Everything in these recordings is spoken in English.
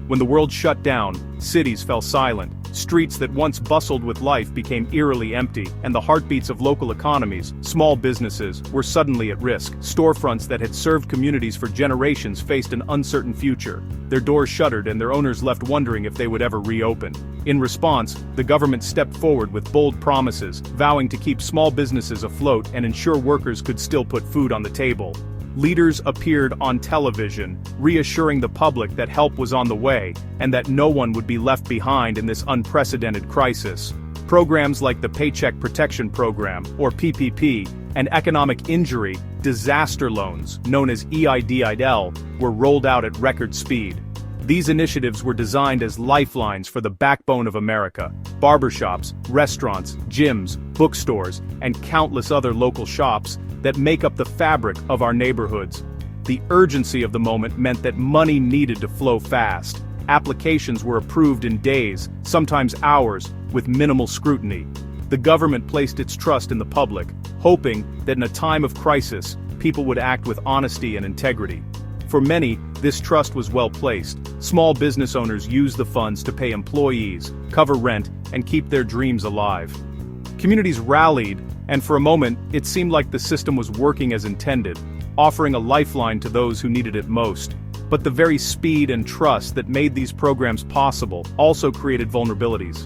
When the world shut down, cities fell silent. Streets that once bustled with life became eerily empty, and the heartbeats of local economies, small businesses, were suddenly at risk. Storefronts that had served communities for generations faced an uncertain future. Their doors shuttered and their owners left wondering if they would ever reopen. In response, the government stepped forward with bold promises, vowing to keep small businesses afloat and ensure workers could still put food on the table. Leaders appeared on television, reassuring the public that help was on the way, and that no one would be left behind in this unprecedented crisis. Programs like the Paycheck Protection Program, or PPP, and economic injury, disaster loans, known as EIDL, were rolled out at record speed. These initiatives were designed as lifelines for the backbone of America: barbershops, restaurants, gyms, bookstores, and countless other local shops that make up the fabric of our neighborhoods. The urgency of the moment meant that money needed to flow fast. Applications were approved in days, sometimes hours, with minimal scrutiny. The government placed its trust in the public, hoping that in a time of crisis, people would act with honesty and integrity. For many, this trust was well placed. Small business owners used the funds to pay employees, cover rent, and keep their dreams alive. Communities rallied, and for a moment, it seemed like the system was working as intended, offering a lifeline to those who needed it most. But the very speed and trust that made these programs possible also created vulnerabilities.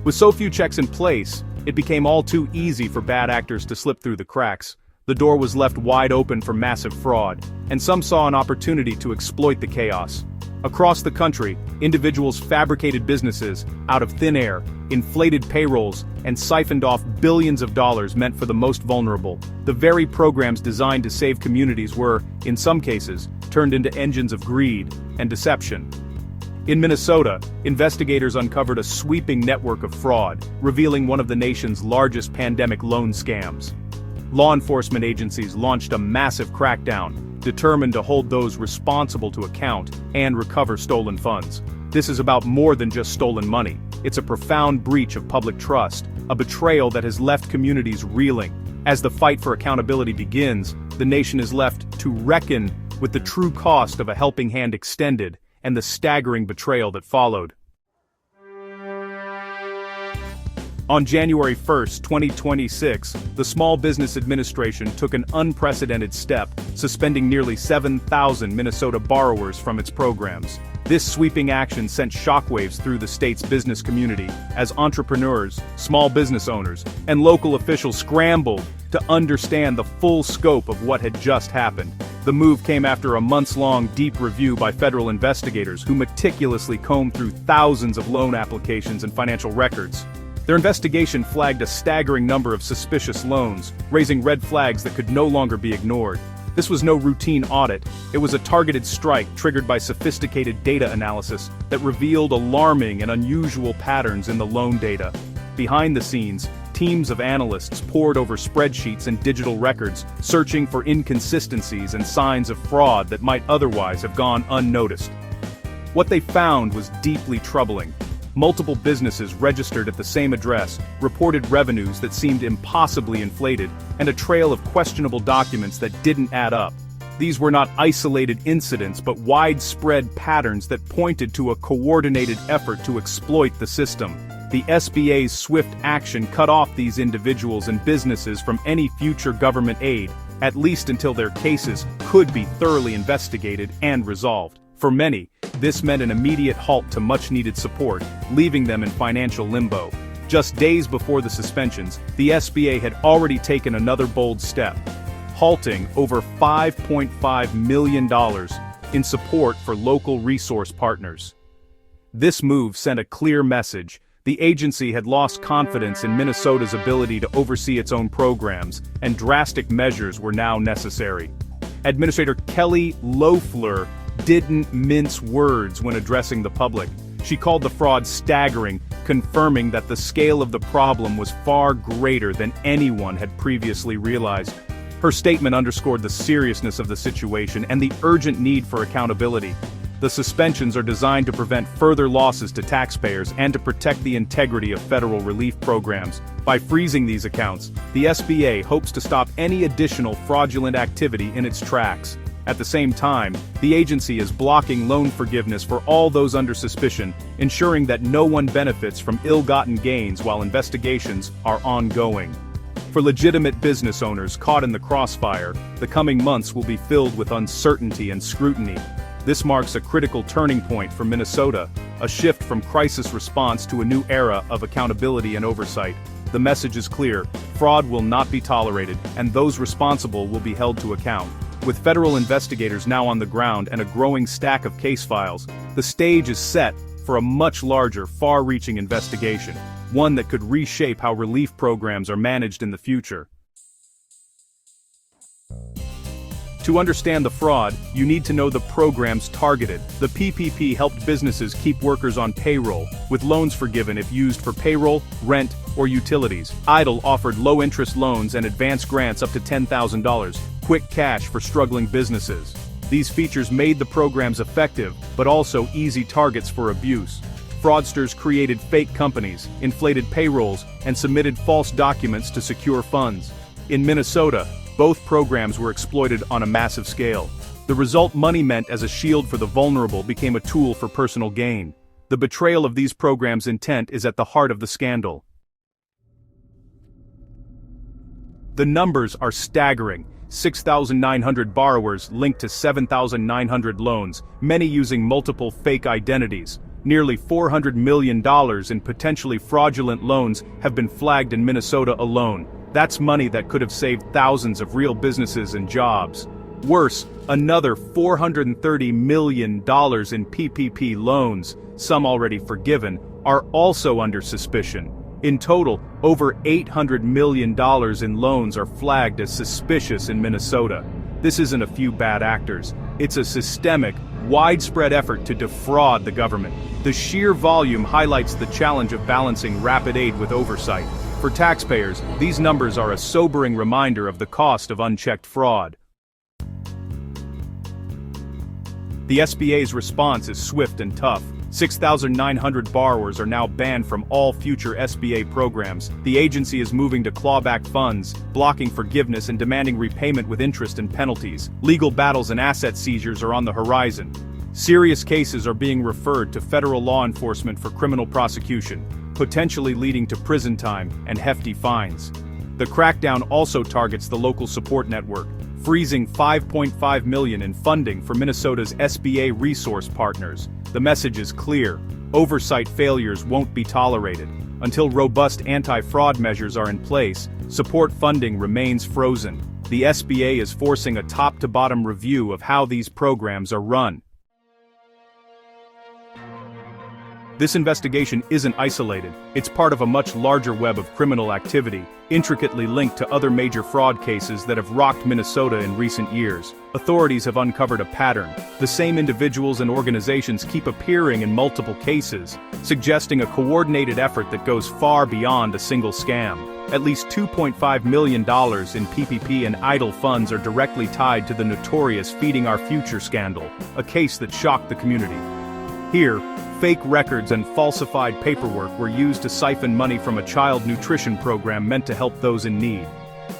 With so few checks in place, it became all too easy for bad actors to slip through the cracks. The door was left wide open for massive fraud, and some saw an opportunity to exploit the chaos. Across the country, individuals fabricated businesses out of thin air, inflated payrolls, and siphoned off billions of dollars meant for the most vulnerable. The very programs designed to save communities were, in some cases, turned into engines of greed and deception. In Minnesota, investigators uncovered a sweeping network of fraud, revealing one of the nation's largest pandemic loan scams. Law enforcement agencies launched a massive crackdown, determined to hold those responsible to account and recover stolen funds. This is about more than just stolen money. It's a profound breach of public trust, a betrayal that has left communities reeling. As the fight for accountability begins, the nation is left to reckon with the true cost of a helping hand extended and the staggering betrayal that followed. On January 1, 2026, the Small Business Administration took an unprecedented step, suspending nearly 7,000 Minnesota borrowers from its programs. This sweeping action sent shockwaves through the state's business community as entrepreneurs, small business owners, and local officials scrambled to understand the full scope of what had just happened. The move came after a months-long deep review by federal investigators who meticulously combed through thousands of loan applications and financial records. Their investigation flagged a staggering number of suspicious loans, raising red flags that could no longer be ignored. This was no routine audit, it was a targeted strike triggered by sophisticated data analysis that revealed alarming and unusual patterns in the loan data. Behind the scenes, teams of analysts pored over spreadsheets and digital records, searching for inconsistencies and signs of fraud that might otherwise have gone unnoticed. What they found was deeply troubling. Multiple businesses registered at the same address, reported revenues that seemed impossibly inflated, and a trail of questionable documents that didn't add up. These were not isolated incidents but widespread patterns that pointed to a coordinated effort to exploit the system. The SBA's swift action cut off these individuals and businesses from any future government aid, at least until their cases could be thoroughly investigated and resolved. For many, this meant an immediate halt to much-needed support, leaving them in financial limbo. Just days before the suspensions, the SBA had already taken another bold step, halting over $5.5 million in support for local resource partners. This move sent a clear message: the agency had lost confidence in Minnesota's ability to oversee its own programs, and drastic measures were now necessary. Administrator Kelly Loeffler didn't mince words when addressing the public. She called the fraud staggering, confirming that the scale of the problem was far greater than anyone had previously realized. Her statement underscored the seriousness of the situation and the urgent need for accountability. The suspensions are designed to prevent further losses to taxpayers and to protect the integrity of federal relief programs. By freezing these accounts, the SBA hopes to stop any additional fraudulent activity in its tracks. At the same time, the agency is blocking loan forgiveness for all those under suspicion, ensuring that no one benefits from ill-gotten gains while investigations are ongoing. For legitimate business owners caught in the crossfire, the coming months will be filled with uncertainty and scrutiny. This marks a critical turning point for Minnesota, a shift from crisis response to a new era of accountability and oversight. The message is clear: fraud will not be tolerated, and those responsible will be held to account. With federal investigators now on the ground and a growing stack of case files, the stage is set for a much larger, far-reaching investigation, one that could reshape how relief programs are managed in the future. To understand the fraud, you need to know the programs targeted. The PPP helped businesses keep workers on payroll, with loans forgiven if used for payroll, rent, or utilities. EIDL offered low-interest loans and advance grants up to $10,000, quick cash for struggling businesses. These features made the programs effective, but also easy targets for abuse. Fraudsters created fake companies, inflated payrolls, and submitted false documents to secure funds. In Minnesota, both programs were exploited on a massive scale. The result: money meant as a shield for the vulnerable became a tool for personal gain. The betrayal of these programs' intent is at the heart of the scandal. The numbers are staggering. 6,900 borrowers linked to 7,900 loans, many using multiple fake identities. Nearly $400 million in potentially fraudulent loans have been flagged in Minnesota alone. That's money that could have saved thousands of real businesses and jobs. Worse, another $430 million in PPP loans, some already forgiven, are also under suspicion. In total, over $800 million in loans are flagged as suspicious in Minnesota. This isn't a few bad actors. It's a systemic, widespread effort to defraud the government. The sheer volume highlights the challenge of balancing rapid aid with oversight. For taxpayers, these numbers are a sobering reminder of the cost of unchecked fraud. The SBA's response is swift and tough. 6,900 borrowers are now banned from all future SBA programs. The agency is moving to claw back funds, blocking forgiveness and demanding repayment with interest and penalties. Legal battles and asset seizures are on the horizon. Serious cases are being referred to federal law enforcement for criminal prosecution, potentially leading to prison time and hefty fines. The crackdown also targets the local support network, freezing $5.5 million in funding for Minnesota's SBA resource partners. The message is clear: oversight failures won't be tolerated. Until robust anti-fraud measures are in place, support funding remains frozen. The SBA is forcing a top-to-bottom review of how these programs are run. This investigation isn't isolated. It's part of a much larger web of criminal activity, intricately linked to other major fraud cases that have rocked Minnesota in recent years. Authorities have uncovered a pattern. The same individuals and organizations keep appearing in multiple cases, suggesting a coordinated effort that goes far beyond a single scam. At least $2.5 million in PPP and EIDL funds are directly tied to the notorious Feeding Our Future scandal, a case that shocked the community. Here, fake records and falsified paperwork were used to siphon money from a child nutrition program meant to help those in need.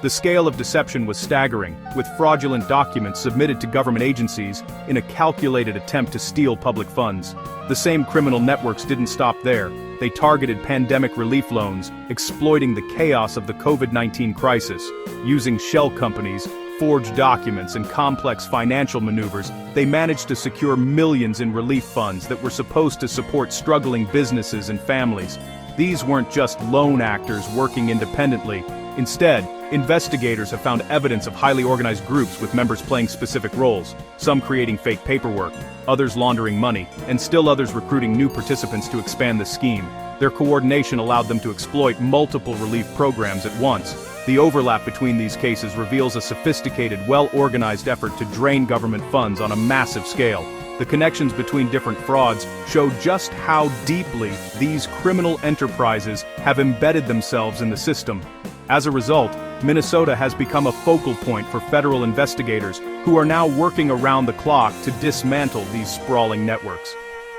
The scale of deception was staggering, with fraudulent documents submitted to government agencies in a calculated attempt to steal public funds. The same criminal networks didn't stop there. They targeted pandemic relief loans, exploiting the chaos of the COVID-19 crisis. Using shell companies, forged documents, and complex financial maneuvers, they managed to secure millions in relief funds that were supposed to support struggling businesses and families. These weren't just lone actors working independently. Instead, investigators have found evidence of highly organized groups with members playing specific roles, some creating fake paperwork, others laundering money, and still others recruiting new participants to expand the scheme. Their coordination allowed them to exploit multiple relief programs at once. The overlap between these cases reveals a sophisticated, well-organized effort to drain government funds on a massive scale. The connections between different frauds show just how deeply these criminal enterprises have embedded themselves in the system. As a result, Minnesota has become a focal point for federal investigators who are now working around the clock to dismantle these sprawling networks.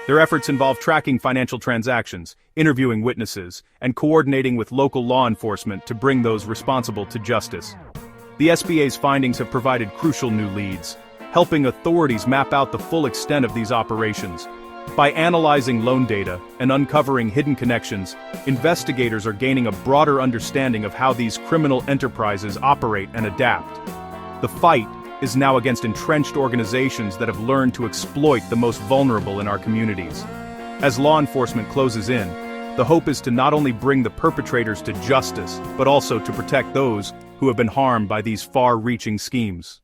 Their efforts involve tracking financial transactions, interviewing witnesses, and coordinating with local law enforcement to bring those responsible to justice. The SBA's findings have provided crucial new leads, helping authorities map out the full extent of these operations. By analyzing loan data and uncovering hidden connections, investigators are gaining a broader understanding of how these criminal enterprises operate and adapt. The fight is now against entrenched organizations that have learned to exploit the most vulnerable in our communities. As law enforcement closes in, the hope is to not only bring the perpetrators to justice, but also to protect those who have been harmed by these far-reaching schemes.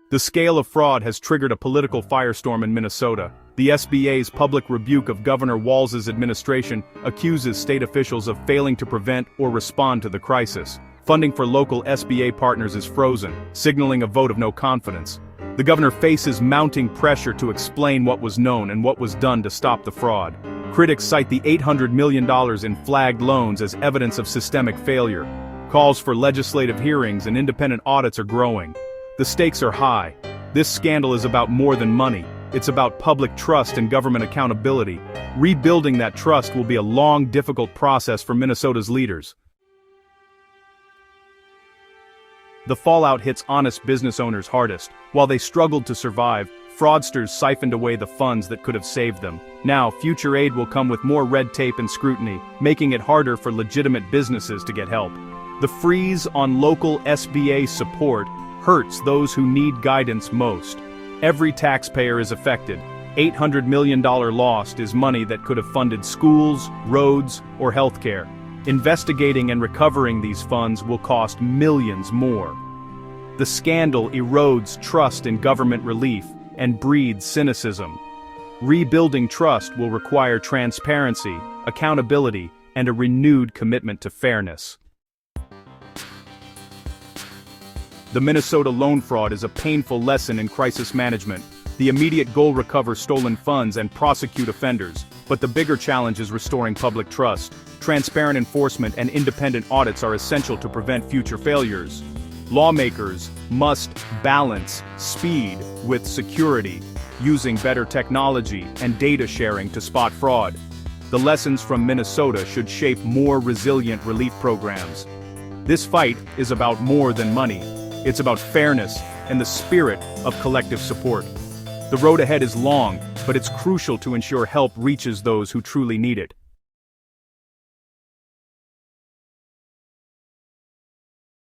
The scale of fraud has triggered a political firestorm in Minnesota. The SBA's public rebuke of Governor Walz's administration accuses state officials of failing to prevent or respond to the crisis. Funding for local SBA partners is frozen, signaling a vote of no confidence. The governor faces mounting pressure to explain what was known and what was done to stop the fraud. Critics cite the $800 million in flagged loans as evidence of systemic failure. Calls for legislative hearings and independent audits are growing. The stakes are high. This scandal is about more than money. It's about public trust and government accountability. Rebuilding that trust will be a long, difficult process for Minnesota's leaders. The fallout hits honest business owners hardest. While they struggled to survive, fraudsters siphoned away the funds that could have saved them. Now, future aid will come with more red tape and scrutiny, making it harder for legitimate businesses to get help. The freeze on local SBA support hurts those who need guidance most. Every taxpayer is affected. $800 million lost is money that could have funded schools, roads, or healthcare. Investigating and recovering these funds will cost millions more. The scandal erodes trust in government relief and breeds cynicism. Rebuilding trust will require transparency, accountability, and a renewed commitment to fairness. The Minnesota loan fraud is a painful lesson in crisis management. The immediate goal: recover stolen funds and prosecute offenders. But the bigger challenge is restoring public trust. Transparent enforcement and independent audits are essential to prevent future failures. Lawmakers must balance speed with security, using better technology and data sharing to spot fraud. The lessons from Minnesota should shape more resilient relief programs. This fight is about more than money. It's about fairness and the spirit of collective support. The road ahead is long, but it's crucial to ensure help reaches those who truly need it.